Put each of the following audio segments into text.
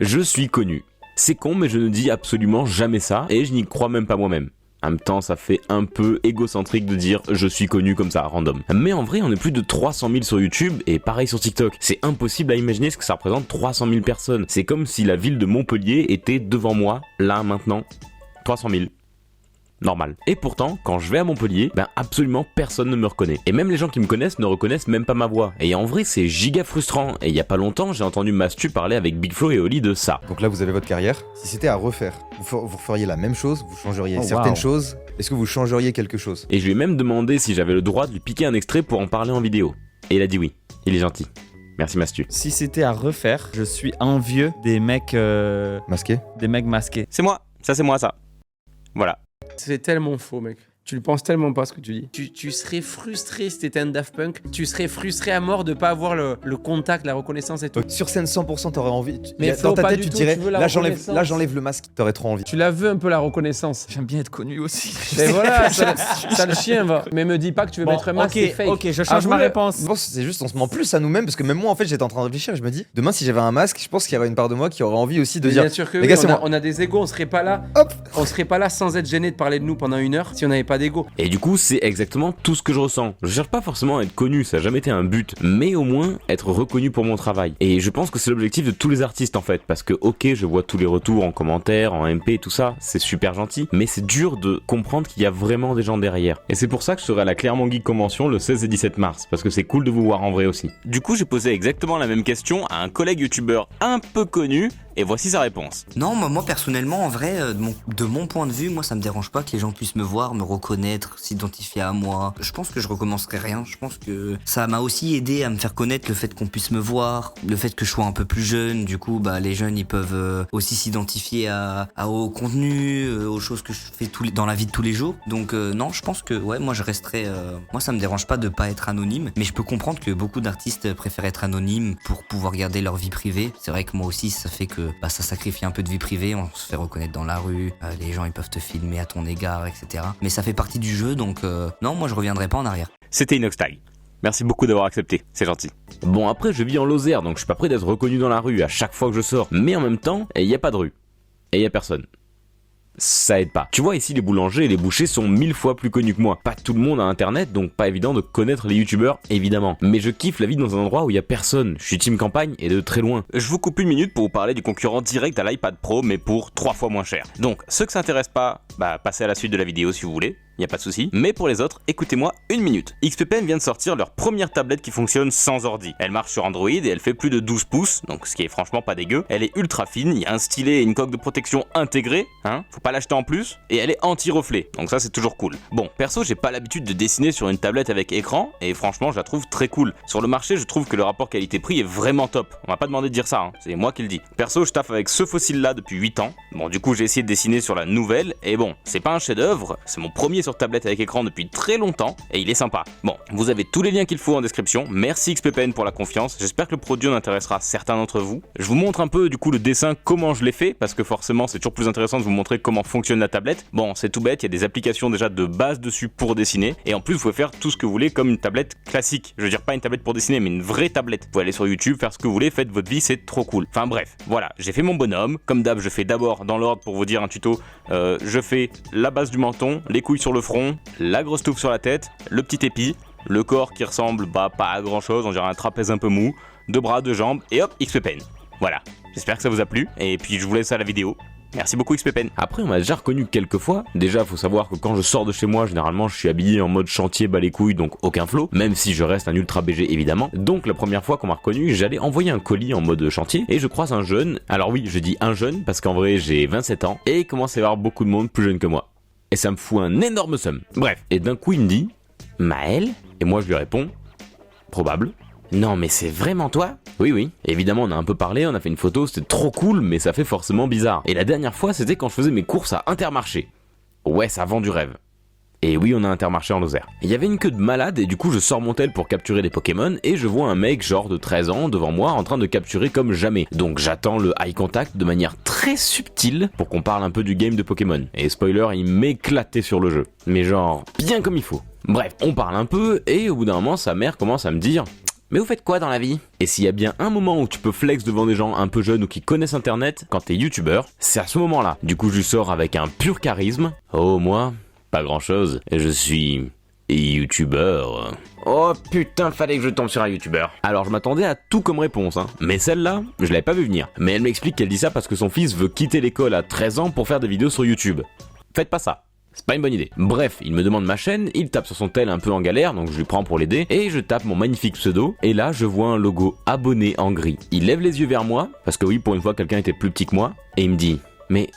Je suis connu. C'est con, mais je ne dis absolument jamais ça, et je n'y crois même pas moi-même. En même temps, ça fait un peu égocentrique de dire je suis connu comme ça, random. Mais en vrai, on est plus de 300 000 sur YouTube et pareil sur TikTok. C'est impossible à imaginer ce que ça représente 300 000 personnes. C'est comme si la ville de Montpellier était devant moi, là, maintenant. 300 000. Normal. Et pourtant, quand je vais à Montpellier, absolument personne ne me reconnaît. Et même les gens qui me connaissent ne reconnaissent même pas ma voix. Et en vrai, c'est giga frustrant. Et il y a pas longtemps, j'ai entendu Mastu parler avec Big Flo et Oli de ça. Donc là, vous avez votre carrière. Si c'était à refaire, vous referiez la même chose, vous changeriez certaines choses. Est-ce que vous changeriez quelque chose? Et je lui ai même demandé si j'avais le droit de lui piquer un extrait pour en parler en vidéo. Et il a dit oui. Il est gentil. Merci Mastu. Si c'était à refaire, je suis envieux des mecs... Masqué? Des mecs masqués. C'est moi. Ça, c'est moi, ça. Voilà. C'est tellement faux, mec. Tu le penses tellement pas ce que tu dis. Tu serais frustré si t'étais un Daft Punk. Tu serais frustré à mort de pas avoir le contact, la reconnaissance et tout. Sur scène 100%, t'aurais envie. Mais dans ta pas tête, du tu tout, dirais tu veux la là reconnaissance. j'enlève le masque. T'aurais trop envie. Tu la veux un peu la reconnaissance. J'aime bien être connu aussi. Et voilà, ça le chien va. Mais me dis pas que tu veux mettre un masque, c'est fake. Ok, je change ma réponse. Je pense que c'est juste on se ment plus à nous-mêmes parce que même moi en fait j'étais en train de réfléchir et je me dis demain si j'avais un masque, je pense qu'il y aurait une part de moi qui aurait envie aussi de dire bien sûr que les oui, gars, c'est moi. on a des égos, on serait pas là. Hop. On serait pas là sans être gêné de parler de nous pendant 1 heure si on n'avait pas d'ego. Et du coup, c'est exactement tout ce que je ressens. Je cherche pas forcément à être connu, ça a jamais été un but, mais au moins être reconnu pour mon travail. Et je pense que c'est l'objectif de tous les artistes en fait, parce que ok, je vois tous les retours en commentaire, en MP, tout ça, c'est super gentil, mais c'est dur de comprendre qu'il y a vraiment des gens derrière. Et c'est pour ça que je serai à la Clermont Geek Convention le 16 et 17 mars, parce que c'est cool de vous voir en vrai aussi. Du coup, j'ai posé exactement la même question à un collègue youtubeur un peu connu, et voici sa réponse. Non, moi personnellement, en vrai, de mon point de vue, moi ça me dérange pas que les gens puissent me voir, me reconnaître, s'identifier à moi. Je pense que je recommencerai rien. Je pense que ça m'a aussi aidé à me faire connaître le fait qu'on puisse me voir, le fait que je sois un peu plus jeune. Du coup, les jeunes ils peuvent aussi s'identifier au contenu, aux choses que je fais dans la vie de tous les jours. Donc non, je pense que ouais, moi je resterai. Moi ça me dérange pas de pas être anonyme, mais je peux comprendre que beaucoup d'artistes préfèrent être anonymes pour pouvoir garder leur vie privée. C'est vrai que moi aussi ça fait que ça sacrifie un peu de vie privée, on se fait reconnaître dans la rue, les gens ils peuvent te filmer à ton égard, etc. Mais ça fait partie du jeu, donc non, moi je reviendrai pas en arrière. C'était Inoxtag. Merci beaucoup d'avoir accepté, c'est gentil. Bon, après je vis en Lozère, donc je suis pas prêt d'être reconnu dans la rue à chaque fois que je sors, mais en même temps, il y a pas de rue. Et il y a personne. Ça aide pas. Tu vois, ici les boulangers et les bouchers sont 1000 fois plus connus que moi. Pas tout le monde a internet, donc pas évident de connaître les youtubeurs, évidemment. Mais je kiffe la vie dans un endroit où il y a personne. Je suis team campagne et de très loin. Je vous coupe 1 minute pour vous parler du concurrent direct à l'iPad Pro, mais pour 3 fois moins cher. Donc, ceux que ça intéresse pas, passez à la suite de la vidéo si vous voulez. Y a pas de souci. Mais pour les autres, écoutez-moi 1 minute. XPPN vient de sortir leur première tablette qui fonctionne sans ordi. Elle marche sur Android et elle fait plus de 12 pouces, donc ce qui est franchement pas dégueu. Elle est ultra fine, il y a un stylet et une coque de protection intégrée, faut pas l'acheter en plus, et elle est anti-reflet, donc ça c'est toujours cool. Bon, perso j'ai pas l'habitude de dessiner sur une tablette avec écran, et franchement je la trouve très cool. Sur le marché je trouve que le rapport qualité-prix est vraiment top. On m'a pas demandé de dire ça, c'est moi qui le dis. Perso je taffe avec ce fossile là depuis 8 ans. Bon du coup j'ai essayé de dessiner sur la nouvelle, et bon, c'est pas un chef d'œuvre, c'est mon premier sur tablette avec écran depuis très longtemps et il est sympa. Bon, vous avez tous les liens qu'il faut en description. Merci XPPN pour la confiance. J'espère que le produit en intéressera certains d'entre vous. Je vous montre un peu du coup le dessin, comment je l'ai fait, parce que forcément c'est toujours plus intéressant de vous montrer comment fonctionne la tablette. Bon, c'est tout bête, il y a des applications déjà de base dessus pour dessiner et en plus vous pouvez faire tout ce que vous voulez comme une tablette classique. Je veux dire pas une tablette pour dessiner mais une vraie tablette. Vous pouvez aller sur YouTube, faire ce que vous voulez, faites votre vie, c'est trop cool. Enfin bref, voilà, j'ai fait mon bonhomme. Comme d'hab, je fais d'abord dans l'ordre pour vous dire un tuto. Je fais la base du menton, les couilles sur le front, la grosse touffe sur la tête, le petit épi, le corps qui ressemble pas à grand chose, on dirait un trapèze un peu mou, 2 bras, 2 jambes et hop, XPPN. Voilà, j'espère que ça vous a plu et puis je vous laisse à la vidéo. Merci beaucoup XPPN. Après on m'a déjà reconnu quelques fois. Déjà faut savoir que quand je sors de chez moi, généralement je suis habillé en mode chantier bas les couilles, donc aucun flow, même si je reste un ultra BG évidemment. Donc la première fois qu'on m'a reconnu, j'allais envoyer un colis en mode chantier et je croise un jeune. Alors oui, je dis un jeune parce qu'en vrai j'ai 27 ans et il commence à y avoir beaucoup de monde plus jeune que moi. Et ça me fout un énorme seum. Bref, et d'un coup il me dit « Maël ?» Et moi je lui réponds « Probable ». Non mais c'est vraiment toi ? Oui, évidemment on a un peu parlé, on a fait une photo, c'était trop cool, mais ça fait forcément bizarre. Et la dernière fois c'était quand je faisais mes courses à Intermarché. Ouais, ça vend du rêve. Et oui, on a Intermarché en Lozère. Il y avait une queue de malade et du coup je sors mon tel pour capturer des Pokémon et je vois un mec genre de 13 ans devant moi en train de capturer comme jamais. Donc j'attends le eye contact de manière très subtile pour qu'on parle un peu du game de Pokémon. Et spoiler, il m'éclatait sur le jeu. Mais genre bien comme il faut. Bref, on parle un peu et au bout d'un moment sa mère commence à me dire « Mais vous faites quoi dans la vie? Et s'il y a bien un moment où tu peux flex devant des gens un peu jeunes ou qui connaissent internet, quand t'es youtubeur, c'est à ce moment-là. Du coup je lui sors avec un pur charisme. Oh moi, pas grand chose. Je suis youtubeur. Oh putain, fallait que je tombe sur un youtubeur. Alors je m'attendais à tout comme réponse, hein. Mais celle-là, je l'avais pas vu venir. Mais elle m'explique qu'elle dit ça parce que son fils veut quitter l'école à 13 ans pour faire des vidéos sur YouTube. Faites pas ça. C'est pas une bonne idée. Bref, il me demande ma chaîne, il tape sur son tel un peu en galère, donc je lui prends pour l'aider, et je tape mon magnifique pseudo, et là je vois un logo abonné en gris. Il lève les yeux vers moi, parce que oui, pour une fois quelqu'un était plus petit que moi, et il me dit « Mais...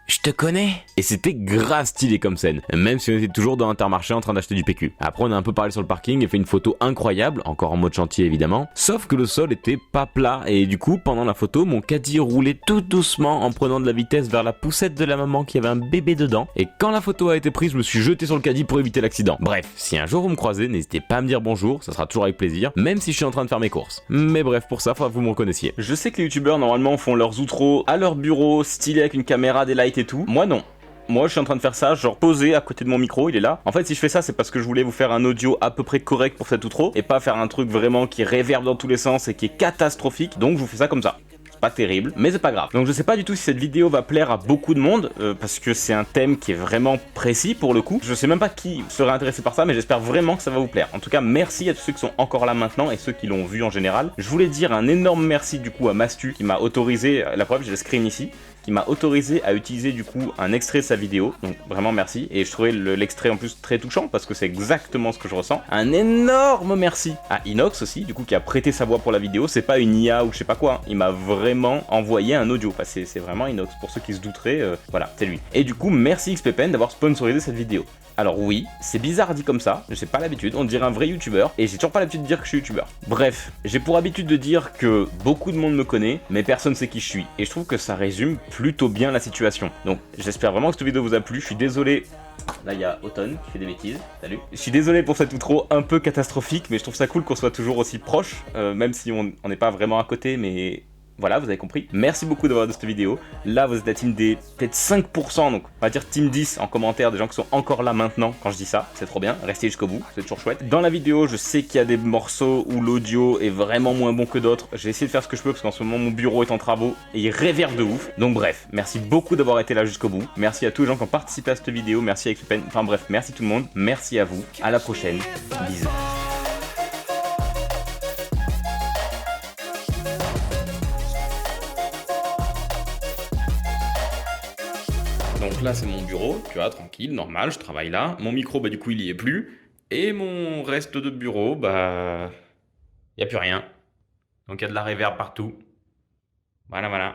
je te connais ?» Et c'était grave stylé comme scène, même si on était toujours dans Intermarché en train d'acheter du PQ. Après on a un peu parlé sur le parking et fait une photo incroyable, encore en mode chantier évidemment, sauf que le sol était pas plat et du coup pendant la photo mon caddie roulait tout doucement en prenant de la vitesse vers la poussette de la maman qui avait un bébé dedans, et quand la photo a été prise je me suis jeté sur le caddie pour éviter l'accident. Bref, si un jour vous me croisez, n'hésitez pas à me dire bonjour, ça sera toujours avec plaisir, même si je suis en train de faire mes courses. Mais bref, pour ça faudra que vous me reconnaissiez. Je sais que les youtubeurs normalement font leurs outros à leur bureau, stylé avec une caméra, des lights et tout. Moi non. Moi je suis en train de faire ça, genre posé à côté de mon micro, il est là. En fait si je fais ça c'est parce que je voulais vous faire un audio à peu près correct pour cet outro, et pas faire un truc vraiment qui réverbe dans tous les sens et qui est catastrophique, donc je vous fais ça comme ça. C'est pas terrible, mais c'est pas grave. Donc je sais pas du tout si cette vidéo va plaire à beaucoup de monde, parce que c'est un thème qui est vraiment précis pour le coup. Je sais même pas qui serait intéressé par ça, mais j'espère vraiment que ça va vous plaire. En tout cas merci à tous ceux qui sont encore là maintenant et ceux qui l'ont vu en général. Je voulais dire un énorme merci du coup à Mastu qui m'a autorisé, la preuve j'ai le screen ici, qui m'a autorisé à utiliser du coup un extrait de sa vidéo, donc vraiment merci, et je trouvais l'extrait en plus très touchant parce que c'est exactement ce que je ressens. Un énorme merci à Inox aussi, du coup qui a prêté sa voix pour la vidéo, c'est pas une IA ou je sais pas quoi, hein. Il m'a vraiment envoyé un audio, enfin c'est vraiment Inox, pour ceux qui se douteraient, voilà, c'est lui. Et du coup merci XPPN d'avoir sponsorisé cette vidéo. Alors oui, c'est bizarre dit comme ça, je sais pas l'habitude, on dirait un vrai youtubeur, et j'ai toujours pas l'habitude de dire que je suis youtubeur. Bref, j'ai pour habitude de dire que beaucoup de monde me connaît, mais personne sait qui je suis, et je trouve que ça résume plutôt bien la situation. Donc j'espère vraiment que cette vidéo vous a plu, je suis désolé, là il y a Automne qui fait des bêtises, salut. Je suis désolé pour cet outro un peu catastrophique, mais je trouve ça cool qu'on soit toujours aussi proche, même si on n'est pas vraiment à côté, mais... voilà, vous avez compris. Merci beaucoup d'avoir regardé cette vidéo. Là, vous êtes la team des peut-être 5%, donc on va dire team 10 en commentaire, des gens qui sont encore là maintenant quand je dis ça. C'est trop bien, restez jusqu'au bout, c'est toujours chouette. Dans la vidéo, je sais qu'il y a des morceaux où l'audio est vraiment moins bon que d'autres. J'ai essayé de faire ce que je peux parce qu'en ce moment, mon bureau est en travaux et il réverbe de ouf. Donc bref, merci beaucoup d'avoir été là jusqu'au bout. Merci à tous les gens qui ont participé à cette vidéo. Merci à XPPN. Enfin bref, merci tout le monde. Merci à vous. À la prochaine. Bisous. Donc là c'est mon bureau, tu vois, tranquille, normal, je travaille là. Mon micro, bah du coup il y est plus. Et mon reste de bureau, bah... y a plus rien. Donc il y a de la réverb partout. Voilà, voilà.